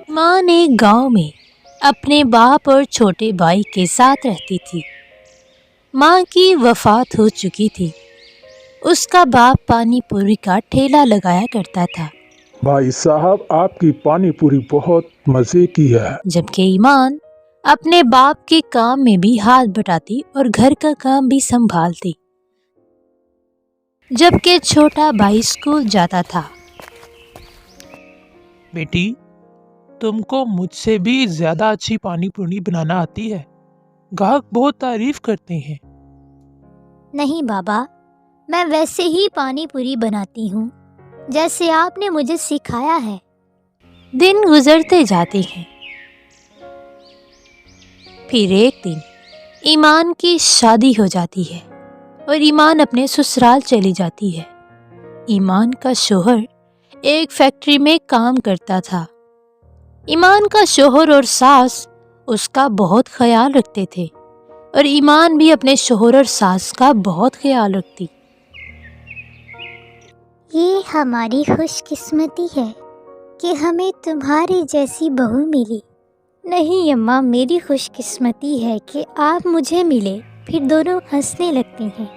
माँ ने गांव में अपने बाप और छोटे भाई के साथ रहती थी। माँ की वफात हो चुकी थी। उसका बाप पानी पूरी का ठेला लगाया करता था, भाई साहब, आपकी पानी पूरी बहुत मज़े की है। जबकि ईमान अपने बाप के काम में भी हाथ बटाती और घर का काम भी संभालती। जबकि छोटा भाई स्कूल जाता था। बेटी, तुमको मुझसे भी ज्यादा अच्छी पानी पूरी बनाना आती है। ग्राहक बहुत तारीफ करते हैं। नहीं बाबा, मैं वैसे ही पानी पूरी बनाती हूँ जैसे आपने मुझे सिखाया है। दिन गुजरते जाते हैं। फिर एक दिन ईमान की शादी हो जाती है और ईमान अपने ससुराल चली जाती है। ईमान का शोहर एक फैक्ट्री में काम करता था। ईमान का शोहर और सास उसका बहुत ख्याल रखते थे और ईमान भी अपने शोहर और सास का बहुत ख्याल रखती। ये हमारी खुशकिस्मती है कि हमें तुम्हारी जैसी बहू मिली। नहीं अम्मा, मेरी खुशकिस्मती है कि आप मुझे मिले। फिर दोनों हंसने लगते हैं।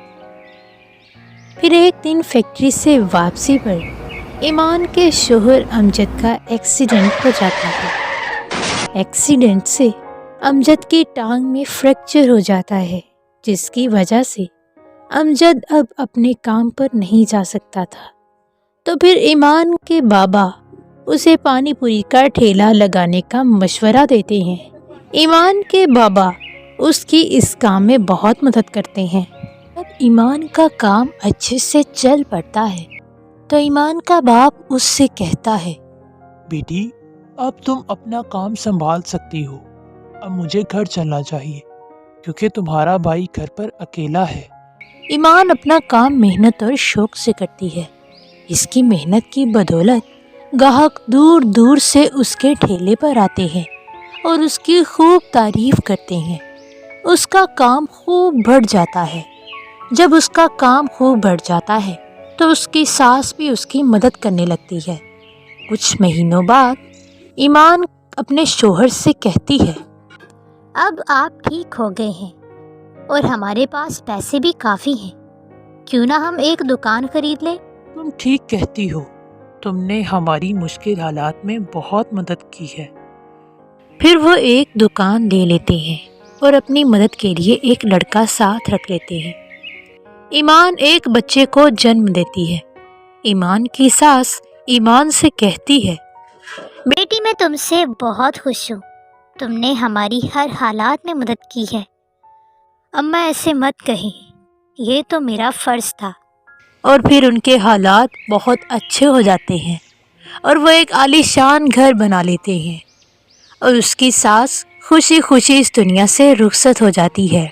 फिर एक दिन फैक्ट्री से वापसी पर ईमान के शोहर अमजद का एक्सीडेंट हो जाता है। एक्सीडेंट से अमजद की टांग में फ्रैक्चर हो जाता है, जिसकी वजह से अमजद अब अपने काम पर नहीं जा सकता था। तो फिर ईमान के बाबा उसे पानी पूरी का ठेला लगाने का मशवरा देते हैं। ईमान के बाबा उसकी इस काम में बहुत मदद करते हैं। जब ईमान का काम अच्छे से चल पड़ता है तो ईमान का बाप उससे कहता है, बेटी, अब तुम अपना काम संभाल सकती हो। अब मुझे घर चलना चाहिए क्योंकि तुम्हारा भाई घर पर अकेला है। ईमान अपना काम मेहनत और शौक से करती है। इसकी मेहनत की बदौलत ग्राहक दूर दूर से उसके ठेले पर आते हैं और उसकी खूब तारीफ करते हैं। उसका काम खूब बढ़ जाता है। जब उसका काम खूब बढ़ जाता है तो उसकी सास भी उसकी मदद करने लगती है। कुछ महीनों बाद ईमान अपने शोहर से कहती है, अब आप ठीक हो गए हैं और हमारे पास पैसे भी काफ़ी हैं। क्यों ना हम एक दुकान खरीद लें? तुम ठीक कहती हो। तुमने हमारी मुश्किल हालात में बहुत मदद की है। फिर वो एक दुकान ले लेते हैं और अपनी मदद के लिए एक लड़का साथ रख लेते हैं। ईमान एक बच्चे को जन्म देती है। ईमान की सास ईमान से कहती है, बेटी, मैं तुमसे बहुत खुश हूँ। तुमने हमारी हर हालात में मदद की है। अम्मा, ऐसे मत कहीं, ये तो मेरा फ़र्ज़ था। और फिर उनके हालात बहुत अच्छे हो जाते हैं और वो एक आलीशान घर बना लेते हैं और उसकी सास खुशी खुशी इस दुनिया से रुखसत हो जाती है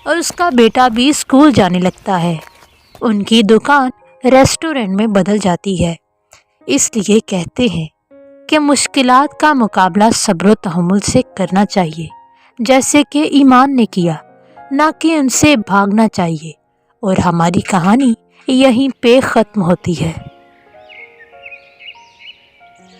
और उसका बेटा भी स्कूल जाने लगता है। उनकी दुकान रेस्टोरेंट में बदल जाती है। इसलिए कहते हैं कि मुश्किलात का मुकाबला सब्र व तहम्मुल से करना चाहिए, जैसे कि ईमान ने किया, ना कि उनसे भागना चाहिए। और हमारी कहानी यहीं पे ख़त्म होती है।